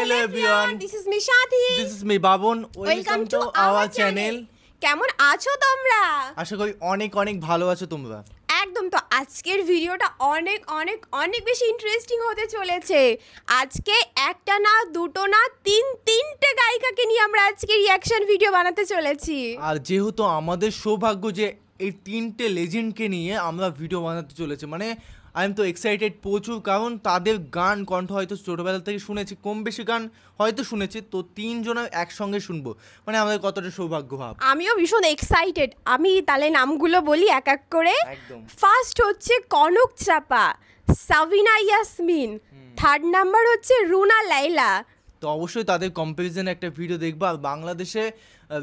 Hello everyone. This is me Shadi. This is me Babon. Welcome to our channel. কেমন আছো তোমরা? আশা করি অনেক অনেক ভালো আছো তোমরা। একদম। তো আজকের ভিডিওটা অনেক অনেক অনেক বেশি ইন্টারেস্টিং হতে চলেছে। আজকে একটা না দুটো না তিনটে গায়িকাকে নিয়ে আমরা আজকে রিঅ্যাকশন ভিডিও বানাতে চলেছি। আর যেহেতু আমাদের সৌভাগ্য যে এই তিনটে লেজেন্ডকে নিয়ে আমরা ভিডিও বানাতে চলেছে, মানে আই এম তো এক্সাইটেড প্রচুর, কারণ তাদের গান কণ্ঠ হয়তো ছোটোবেলা থেকে শুনেছি, কম বেশি গান হয়তো শুনেছি, তো তিনজনের একসঙ্গে শুনবো, মানে আমাদের কতটা সৌভাগ্য ভাব। আমিও ভীষণ এক্সাইটেড। আমি তাহলে নামগুলো বলি এক এক করে। ফার্স্ট হচ্ছে কনক চাপা, সাবিনা ইয়াসমিন, থার্ড নাম্বার হচ্ছে রুনা লাইলা। তো অবশ্যই তাদের কম্পারিজনে একটা ভিডিও দেখবো। আর বাংলাদেশে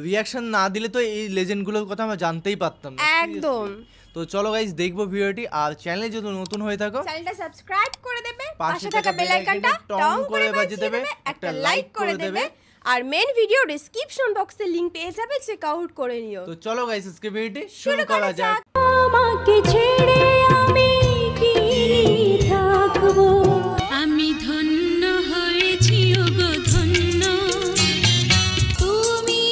রিয়াকশন না দিলে তো এই লেজেন্ডগুলোর কথা আমরা জানতেই পারতাম না। একদম। তো চলো গাইস দেখবো ভিডিওটি। আর চ্যানেলে যদি নতুন হয়ে থাকো চ্যানেলটা সাবস্ক্রাইব করে দেবে, পাশে থাকা বেল আইকনটা টং করে বাজিয়ে দেবে, একটা লাইক করে দেবে, আর মেন ভিডিও ডেসক্রিপশন বক্সে লিংক পেয়ে যাবে, চেক আউট করে নিও। তো চলো গাইস আজকে ভিডিওটি শুরু করা যাক। আমাকে ছেড়ে আমি কি থাকবো, আমি ধন্য হয়েছি ওগো ধন্য, তুমি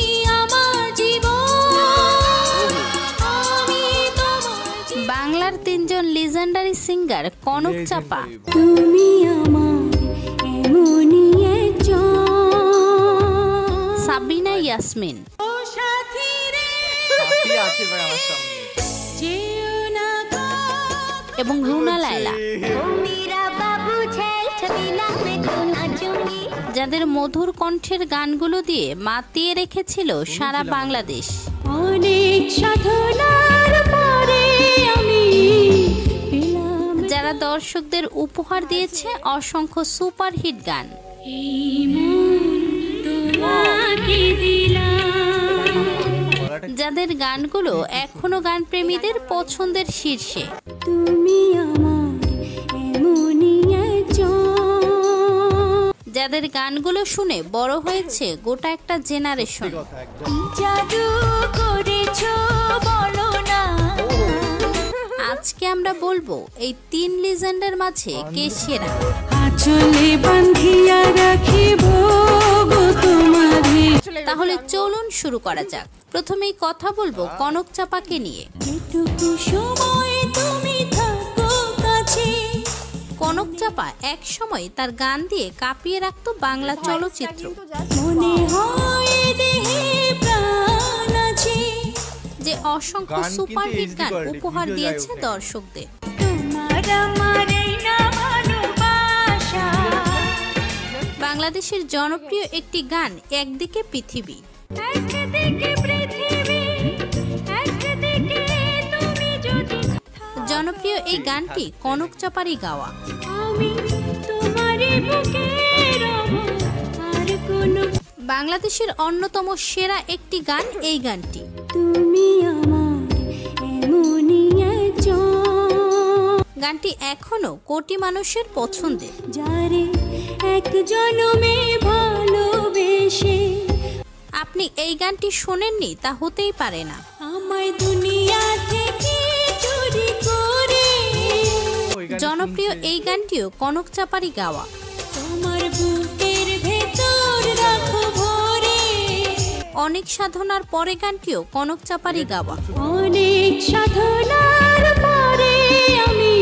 আমার জীবন, আমি তোমার। বাংলার তিনজন লিজেন্ডারি সিঙ্গার কনক চাপা, তুমি আমার এমনই একজন, সাবিনা ইয়াসমিন, ও সাথী রে সাথী আছে ভাই আমার সামনে, এবং রুনা লাইলা, যাদের মধুর কণ্ঠের গানগুলো দিয়ে মাতিয়ে রেখেছিল সারা বাংলাদেশ। অনেক সাধনার পরে আমি যারা দর্শকদের উপহার দিয়েছে অসংখ্য সুপারহিট গান। যাদের গানগুলো এখনো গানপ্রেমীদের পছন্দের শীর্ষে। তুমি আমার এমনই একজন, যাদের গানগুলো শুনে বড় হয়েছে গোটা একটা জেনারেশন। জাদু করেছো বলো না। আজকে আমরা বলবো এই তিন লিজেন্ডের মাঝে কে সেরা। আঁচলে বাঁধিয়া রাখিব গো তোমারে। তাহলে চলুন শুরু করা যাক। প্রথমেই কথা বলবো কনক চাপাকে নিয়ে। কনক চাপা এক সময় তার গান দিয়ে কাঁপিয়ে রাখতো বাংলা চলচ্চিত্র, যে অসংখ্য সুপারহিট গান উপহার দিয়েছে দর্শকদের। বাংলাদেশের জনপ্রিয় একটি গান একদিকে পৃথিবী। জনপ্রিয় এই গানটি কনক চাপারই গাওয়া। বাংলাদেশের অন্যতম সেরা একটি গান এই গানটি। তুমি আমার এমনই একজন। গানটি এখনো কোটি মানুষের পছন্দের। যারে এক জনমে ভালোবেসে। আপনি এই গানটি শোনেননি তা হতেই পারে না। আমায় দুনিয়া থেকে চুরি করে। জনপ্রিয় এই গানটিও কনক চাপারই গাওয়া। তোমার বুকের ভেতর রাখো ভরে। অনেক সাধনার পরে গানটিও কনক চাপারই গাওয়া। অনেক সাধনার পরে আমি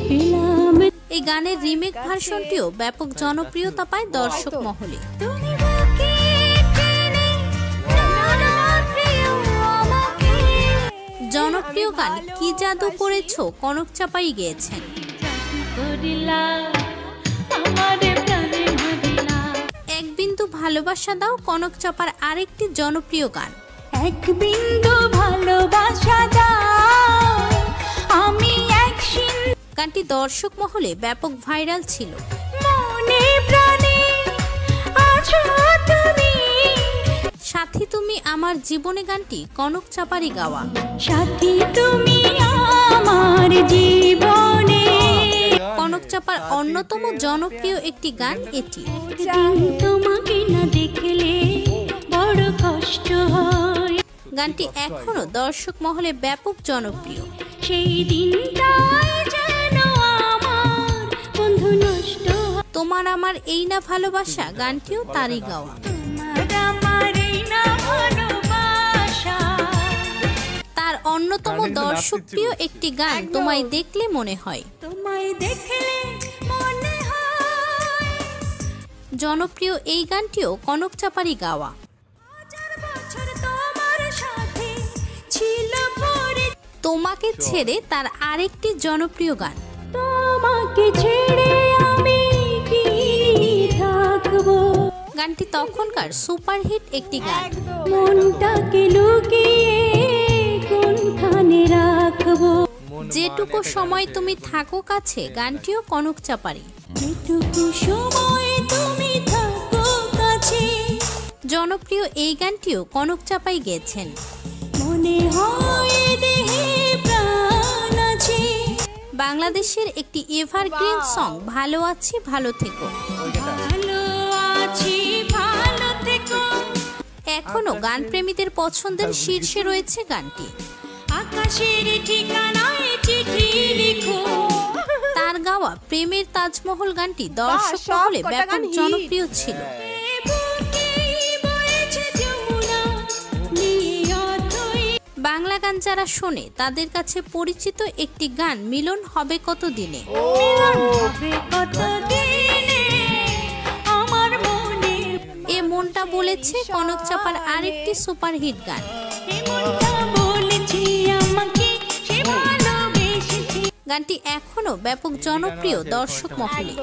পেলাম। এই গানের রিমেক ভার্সনটিও ব্যাপক জনপ্রিয়তা পায় দর্শক মহলে। জনপ্রিয় গান কি জাদু করেছো কনক চাপাই গেয়েছেন। এক বিন্দু ভালোবাসা দাও কনক চাপার আরেকটি জনপ্রিয় গান। এক বিন্দু ভালোবাসা দাও আমি গানটি দর্শক মহলে ব্যাপক ভাইরাল ছিল। মনে প্রাণে আছো তুমি। সাথী তুমি আমার জীবনে গানটি কনক চাপারই গাওয়া। সাথী তুমি আমার জীবনে। কনক চাপার অন্যতম জনপ্রিয় একটি গান এটি। তোমাকে না দেখলে বড় কষ্ট হয়। গানটি এখনো দর্শক মহলে ব্যাপক জনপ্রিয়। সেই দিনটাই যেন আমার বন্ধু নষ্ট। তোমার আমার এই না ভালোবাসা গানটিও তারই গাওয়া। তার অন্যতম দর্শকপ্রিয় একটি গান তোমায় দেখলে মনে হয়। জনপ্রিয় এই গানটিও কনক চাপারই গাওয়া। তোমাকে ছেড়ে তার আরেকটি জনপ্রিয় গান। তোমাকে ছেড়ে আমি কি থাকবো, গানটি তখনকার সুপারহিট একটি গান। মনটাকে লুকিয়ে কোনখানে রাখবো, যেটুকু সময় তুমি থাকো কাছে, গানটিও কনক চাপারই। যেটুকু সময় তুমি থাকো কাছে, জনপ্রিয় এই গানটিও কনক চাপাই গেয়েছেন। মনে হয় দেহে প্রাণ আছে, বাংলাদেশের একটি এভারগ্রিন সং ভালো আছি ভালো থেকো। এখনো গান প্রেমীদের পছন্দের শীর্ষে রয়েছে গানটি। আকাশের ঠিকানায় চিঠি লিখো, তার গাওয়া প্রেমের তাজমহল গানটি দর্শক মহলে ব্যাপক জনপ্রিয় ছিল। বাংলা গান যারা শোনে তাদের কাছে পরিচিত একটি গান মিলন হবে কত দিনে। এ মনটা বলেছে কনক চাপার আরেকটি সুপারহিট গান। গানটি এখনো ব্যাপক জনপ্রিয় দর্শক মহলে।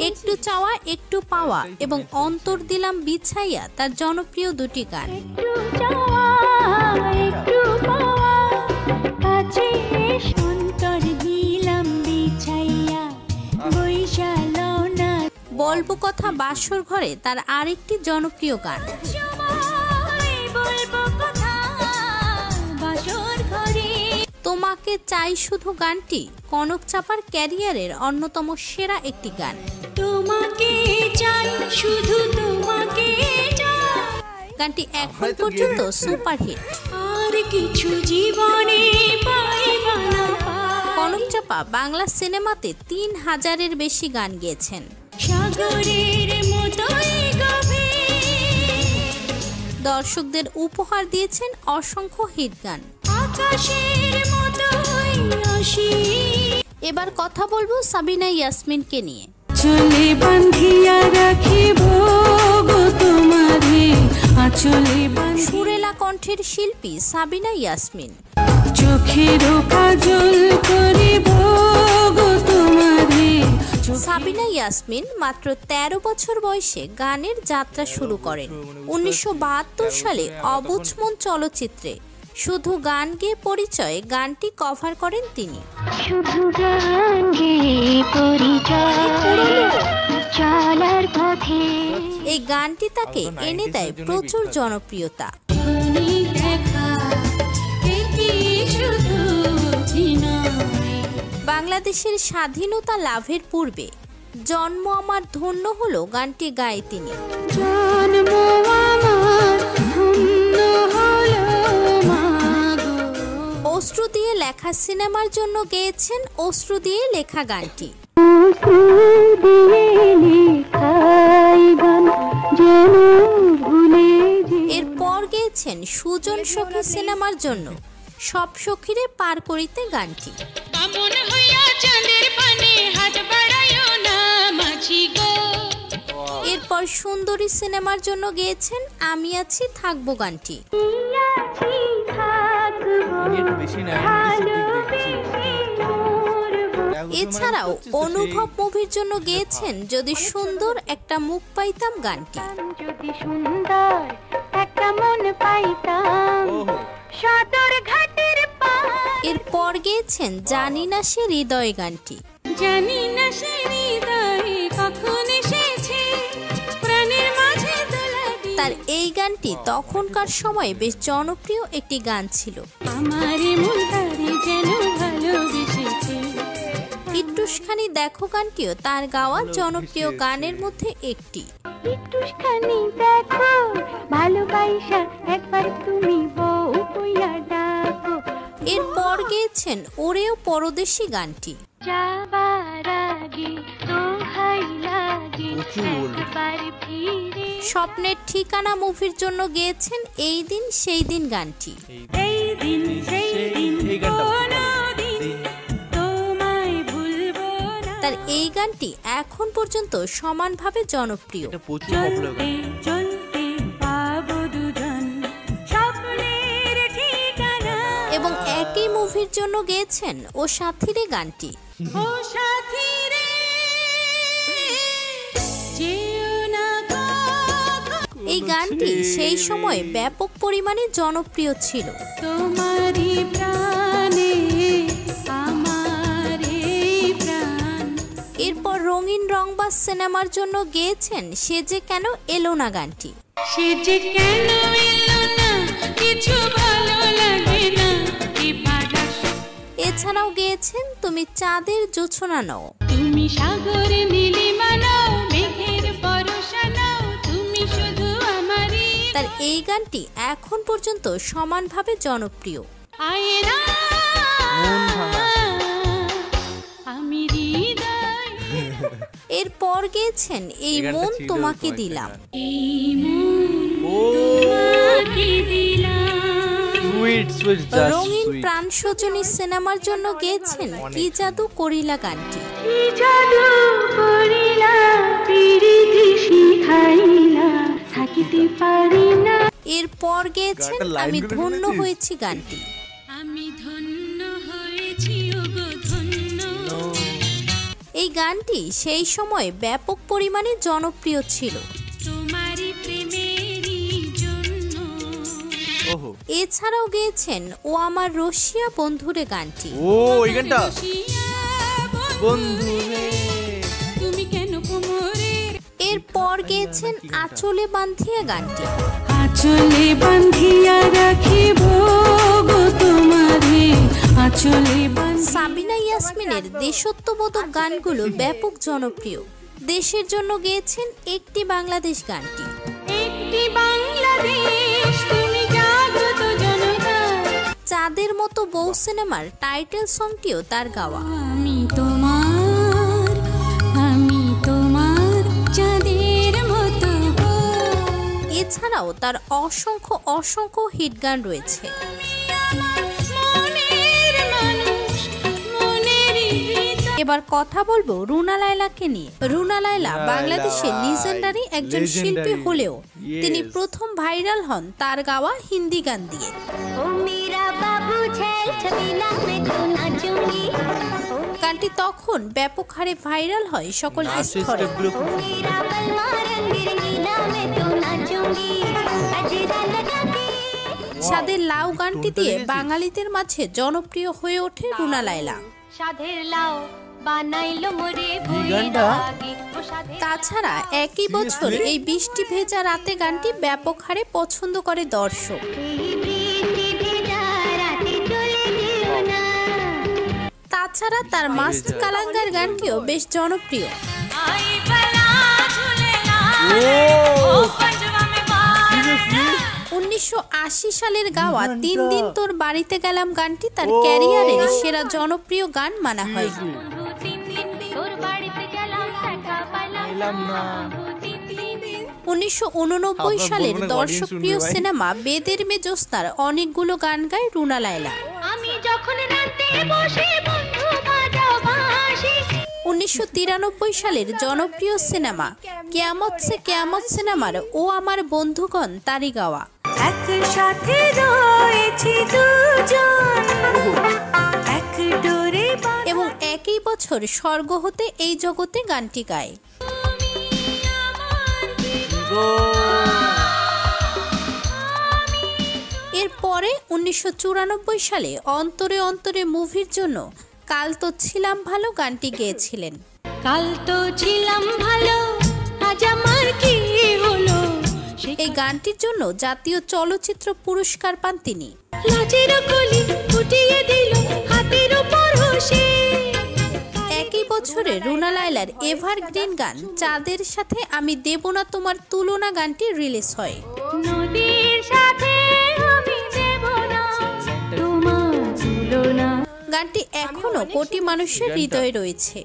একটু চাওয়া একটু পাওয়া এবং অন্তর দিলাম বিছাইয়া তার জনপ্রিয় দুটি গান। বলবো কথা বাসর ঘরে তার আরেকটি জনপ্রিয় গান। তোমাকে চাই শুধু গানটি কনক চাপার ক্যারিয়ারের অন্যতম সেরা একটি গান। তোমাকে চাই শুধু তোমাকে চাই, গানটি এখন পর্যন্ত সুপারহিট। আর কিছু জীবনে পাইবা না। কনক চাপা বাংলা সিনেমাতে 3000-এর বেশি গান গেয়েছেন। সাগরের মতোই গভীর, দর্শকদের উপহার দিয়েছেন অসংখ্য হিট গান। এবার কথা বলবো সাবিনা ইয়াসমিনকে নিয়ে। চলে বাঁধিয়া রাখিব গো তোমারে আঁচলে, সুরেলা কণ্ঠের শিল্পী সাবিনা ইয়াসমিন। চোখের কাজল করিব গো তোমারে। সাবিনা ইয়াসমিন মাত্র 13 বছর বয়সে গানের যাত্রা শুরু করেন। 1972 সালে অবুঝ মন চলচ্চিত্রে শুধু গান গেয়ে পরিচয় গানটি কভার করেন তিনি। শুধু গান গেয়ে পরিচয় চলার পথে, এই গানটি তাকে এনে দেয় প্রচুর জনপ্রিয়তা। বাংলাদেশের স্বাধীনতা লাভের পূর্বে জন্ম আমার ধন্য হলো গানটি গায়ে তিনি। জন্ম আমার ধন্য হলো, অশ্রু দিয়ে লেখা সিনেমার জন্য গেয়েছেন অশ্রু দিয়ে লেখা গানটি। এরপর গেয়েছেন সুজন সখী সিনেমার জন্য সব সখীরে পার করিতে গানটি। এরপর সুন্দরী সিনেমার জন্য গেয়েছেন আমি আছি থাকবো গানটি। এছাড়াও অনুভব মুভির জন্য গেয়েছেন যদি সুন্দর একটা মুখ পাইতাম গানটি। যদি সুন্দর একটা মন পাইতাম সদর ঘাটের পার। এরপর গেয়েছেন জানি না সে হৃদয় গানটি। জানি না সে হৃদয়ে কখন এসেছে প্রাণের মাঝে দোলা দিয়ে। তার এই গানটি তখনকার সময়ে বেশ জনপ্রিয় একটি গান ছিল। আমার মন তারে যেন ভালোবেসেছে। একটুখানি দেখো গানটিও তার গাওয়া জনপ্রিয় গানের মধ্যে একটি। একটুখানি দেখো ভালোবাসা একবার তুমি বউ কইয়া ডাকো। এরপর গেয়েছেন ওরেও পরদেশি গানটি। স্বপ্নের ঠিকানা মুভির জন্য গেয়েছেন এই দিন সেই দিন গানটি। তার এই গানটি এখন পর্যন্ত সমানভাবে জনপ্রিয় এবং একই মুভির জন্য গেয়েছেন ও সাথীরে গানটি। এই গানটি সেই সময় ব্যাপক পরিমাণে জনপ্রিয় ছিল। এরপর রঙিন রংবাজ সিনেমার জন্য গেয়েছেন সে যে কেন এলো না গানটি। এছাড়াও গেয়েছেন তুমি চাঁদের জোছনা নও। তুমি সাগরে নীলিমা নাও, মেঘের বর্ষা নাও, তুমি শুধু আমারই। তার এই গানটি এখন পর্যন্ত সমানভাবে জনপ্রিয়। আয়না আমি হৃদয়। এরপর গেয়েছেন এই মন তোমাকে দিলাম। এই মন তোমাকে দিলাম। রঙিন প্রাণ সজনী সিনেমার জন্য গেয়েছেন কি জাদু করিলা গানটি। কি জাদু করিলা প্রীতি শিখাইলা থাকিতে পারি না। এরপর গেয়েছেন আমি ধন্য হয়েছি গানটি। আমি ধন্য হয়েছি ওগো ধন্য। এই গানটি সেই সময় ব্যাপক পরিমাণে জনপ্রিয় ছিল। তোমারই প্রেমেরই জন্য। এছাড়াও গেয়েছেন ও আমার রসিয়া বন্ধুরে গানটি। এই গানটা বন্ধুরে তুমি কেন কোমরে। এরপর গেয়েছেন আঁচলে বান্ধিয়া গানটি। আঁচলে বান্ধিয়া রাখিব গো তোমারে, আঁচলে সাবিনা ইয়াসমিনের দেশত্ববোধক গানগুলো ব্যাপক জনপ্রিয়। দেশের জন্য গেয়েছেন একটি বাংলাদেশ গানটি। একটি বাংলাদেশ তুমি জাগ্রত জনতা। চাঁদের মতো বউ সিনেমার টাইটেল সংটিও তার গাওয়া। আমি তোমার চাঁদের মতো। এছাড়াও তার অসংখ্য অসংখ্য হিট গান রয়েছে। এবার কথা বলবো রুনা লায়লাকে নিয়ে। রুনা লায়লা বাংলাদেশের লিজেন্ডারি একজন শিল্পী হলেও তিনি প্রথম ভাইরাল হন তার গাওয়া হিন্দি গান দিয়ে। গানটি তখন ব্যাপক হারে ভাইরাল হয় সকল স্তরে। সাদের লাউ গানটি দিয়ে বাঙালিদের মাঝে জনপ্রিয় হয়ে ওঠে রুনা লায়লা। সাধের লাউ বানাইলো মোরে তাছাড়া একই বছর এই বৃষ্টি ভেজা রাতে গানটি ব্যাপক হারে পছন্দ করে দর্শক। তাছাড়া তার মাস্ত কালাঙ্গার গানটিও বেশ জনপ্রিয়। 1980 সালের গাওয়া 3 দিন তোর বাড়িতে গেলাম গানটি তার ক্যারিয়ারের সেরা জনপ্রিয় গান মানা হয়। 1989 সালের দর্শকপ্রিয় সিনেমা বেদের মে জ্যোৎস্নার অনেকগুলো গান গায় রুনা লায়লা। 1993 সালের জনপ্রিয় সিনেমা কিয়ামত সে কিয়ামত সিনেমার ও আমার বন্ধুগণ তারই গাওয়া। একসাথে রয়েছি দুজন এক ডোরে। এবং একই বছর স্বর্গ হতে এই জগতে গানটি গায়। এরপরে 1994 সালে অন্তরে অন্তরে মুভির জন্য কাল তো ছিলাম ভালো গানটি গেয়েছিলেন। কাল তো ছিলাম ভালো আজ আমার কি হলো। এই গানটির জন্য জাতীয় চলচ্চিত্র পুরস্কার পান তিনি। লাজের কলি ফুটিয়ে দিল হাতের উপর হোসে। একই বছরে রুনা লায়লার এভারগ্রিন গান চাঁদের সাথে আমি দেব না তোমার তুলনা গানটি রিলিজ হয়। নদীর সাথে আমি দেব না তোমার গানটি এখনো কোটি মানুষের হৃদয়ে রয়েছে।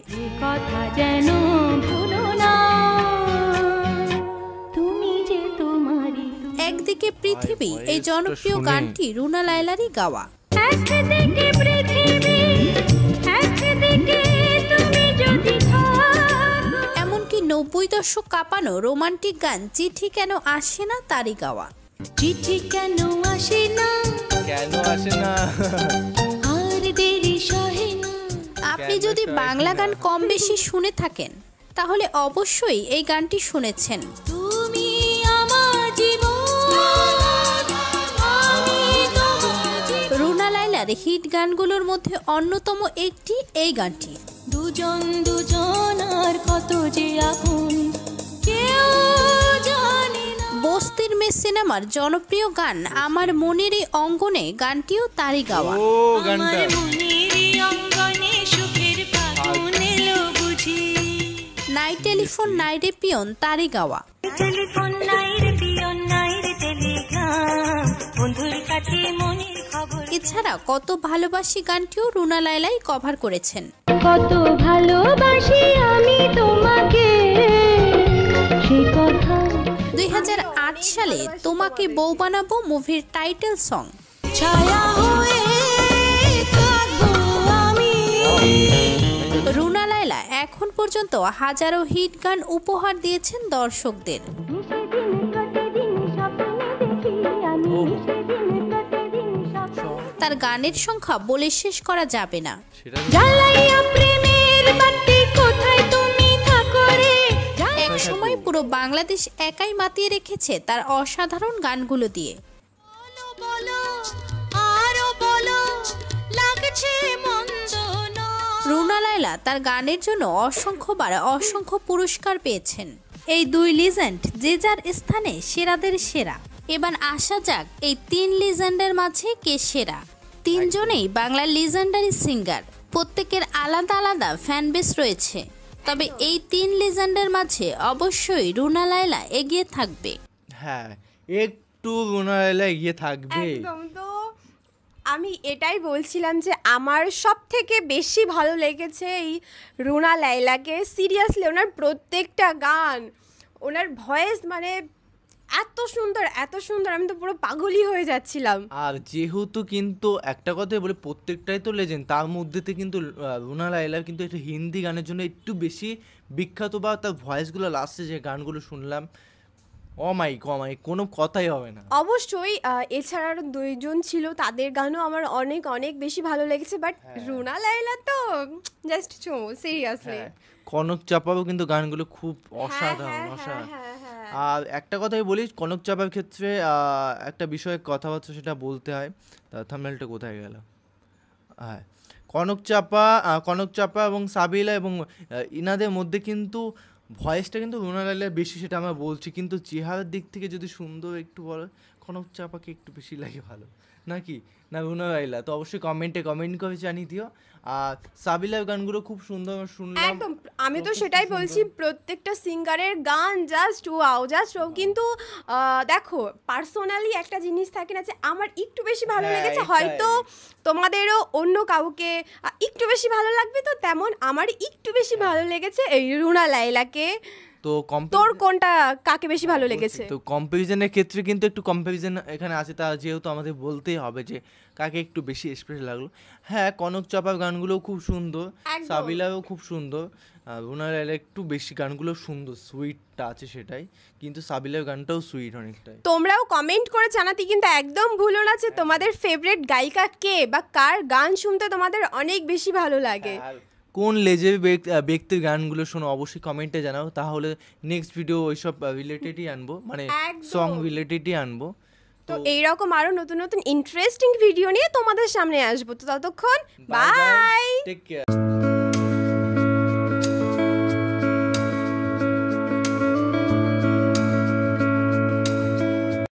কথা যেন ভুলো না, তুমি যে তোমারই। একদিকে পৃথিবী, এই জনপ্রিয় গানটি রুনা লায়লারই গাওয়া। একদিকে পৃথিবী, একদিকে তুমি যদি থাকো। এমনকি 90 দশক কাঁপানো রোমান্টিক গান চিঠি কেন আসে না তারই গাওয়া। চিঠি কেন আসে না, কেন আসে না? আর দেরি সহে না। আপনি যদি বাংলা গান কম বেশি শুনে থাকেন তাহলে অবশ্যই এই গানটি শুনেছেন। তুমি আমার জীবন, আমি তোমার জীবন। রুনা লায়লার হিট গানগুলোর মধ্যে অন্যতম একটি এই গানটি। দুজন দুজনার কত যে আপন, কেউ জানে না। বস্তির মেয়ে সিনেমার জনপ্রিয় গান আমার মনের এই অঙ্গনে গানটিও তারই গাওয়া। ও গানটা আমার মনের অঙ্গনে সুখের ফাগুন এলো বুঝি। নাই টেলিফোন নাই রে পিয়ন তারই গাওয়া। টেলিফোন নাই রে পিয়ন নাই রে টেলিগ্রাম, বন্ধুর কাছে মনের খবর। এছাড়া কত ভালোবাসি গানটিও রুনা লায়লাই কভার করেছেন। কত ভালোবাসি আমি তোমাকে, সে কথা 2008 সালে তোমাকে বউ বানাবো মুভির টাইটেল সং। ছায়া হয়ে থাকবো আমি। রুনা লায়লা এখন পর্যন্ত হাজারো হিট গান উপহার দিয়েছেন দর্শকদের। তার গানের সংখ্যা বলে শেষ করা যাবে না। সেটা জ্বালাইয়া প্রেমের বাতি কোথায় তুমি থাকো রে। এক সময় পুরো বাংলাদেশ একাই মাতিয়ে রেখেছে তার অসাধারণ গানগুলো দিয়ে। বলো বলো আরো বলো, লাগছে মন্দ না। রুনা লায়লা তার গানের জন্য অসংখ্যবার অসংখ্য পুরস্কার পেয়েছেন। এই দুই লিজেন্ড যে যার স্থানে সেরাদের সেরা। এবার আসা যাক এই 3 লিজেন্ডের মাঝে কে সেরা। 3 জনেই বাংলার লিজেন্ডারি সিঙ্গার, প্রত্যেকের আলাদা আলাদা ফ্যান বেস রয়েছে। তবে এই 3 লিজেন্ডের মাঝে অবশ্যই রুনা লায়লা এগিয়ে থাকবে। হ্যাঁ, একটু রুনা লায়লা এগিয়ে থাকবে। একদম। তো আমি এটাই বলছিলাম যে আমার সব থেকে বেশি ভালো লেগেছে এই রুনা লায়লাকে। সিরিয়াসলি ওনার প্রত্যেকটা গান, ওনার ভয়েস মানে এত সুন্দর এত সুন্দর, আমি তো পুরো পাগলই হয়ে যাচ্ছিলাম। আর যেহেতু কিন্তু একটা কথাই বলে প্রত্যেকটাই তো লেজেন্ড, তার মধ্যেতে কিন্তু রুনা লায়লা কিন্তু একটা হিন্দি গানের জন্য একটু বেশি বিখ্যাত, বা তার ভয়েসগুলো লাস্টে যে গানগুলো শুনলাম অমাইক কোনো কথাই হবে না। অবশ্যই এছাড়া আরও 2 জন ছিল, তাদের গানও আমার অনেক অনেক বেশি ভালো লেগেছে। বাট রুনা লায়লা তো জাস্ট সিরিয়াসলি। কনক চাপারও কিন্তু গানগুলো খুব অসাধারণ অসাধারণ। আর একটা কথাই বলি, কনক চাপার ক্ষেত্রে একটা বিষয়ে কথাবার্তা সেটা বলতে হয়। তার থাম্বনেলটা কোথায় গেল? হ্যাঁ, কনক চাপা এবং সাবিলা এবং ইনাদের মধ্যে কিন্তু ভয়েসটা কিন্তু রুনা লায়লার বেশি, সেটা আমরা বলছি। কিন্তু চেহারার দিক থেকে যদি সুন্দর একটু বলো, কনক চাপাকে একটু বেশি লাগে ভালো নাকি না রুনা লায়লা? তো অবশ্যই কমেন্ট করে জানিয়ে দিও। আর সাবিলার গানগুলো খুব সুন্দর শুনলাম। একদম, আমি তো সেটাই বলছি, প্রত্যেকটা সিঙ্গারের গান জাস্ট ওয়াও। কিন্তু দেখো, পার্সোনালি একটা জিনিস থাকে না যে আমার একটু বেশি ভালো লেগেছে, হয়তো তোমাদেরও অন্য কাউকে একটু বেশি ভালো লাগবে। তো তেমন আমার একটু বেশি ভালো লেগেছে এই রুনা লায়লাকে। তো তোর কোনটা, কাকে বেশি ভালো লেগেছে? তো কম্পারিজনের ক্ষেত্রে কিন্তু একটু কম্পারিজন এখানে আছে, তা যেহেতু আমাদের বলতেই হবে যে কাকে একটু বেশি স্পেশাল লাগলো। হ্যাঁ, কনক চাপার গানগুলোও খুব সুন্দর, সাবিলারও খুব সুন্দর। রুনা লায়লা একটু বেশি গানগুলো সুন্দর, সুইটটা আছে সেটাই, কিন্তু সাবিলার গানটাও সুইট অনেকটাই। তোমরাও কমেন্ট করে জানাতে কিন্তু একদম ভুলো না যে তোমাদের ফেভারিট গায়িকা কে, বা কার গান শুনতে তোমাদের অনেক বেশি ভালো লাগে। আর কোন লেজের ব্যক্তির গানগুলো শোনো অবশ্যই কমেন্টে জানাও, তাহলে নেক্সট ভিডিও ওইসব রিলেটেডই আনবো, মানে সং রিলেটেডই আনবো। তো এইরকম আরো নতুন নতুন ইন্টারেস্টিং ভিডিও নিয়ে তোমাদের সামনে আসবো। তো ততক্ষণ বাই, টেক কেয়ার।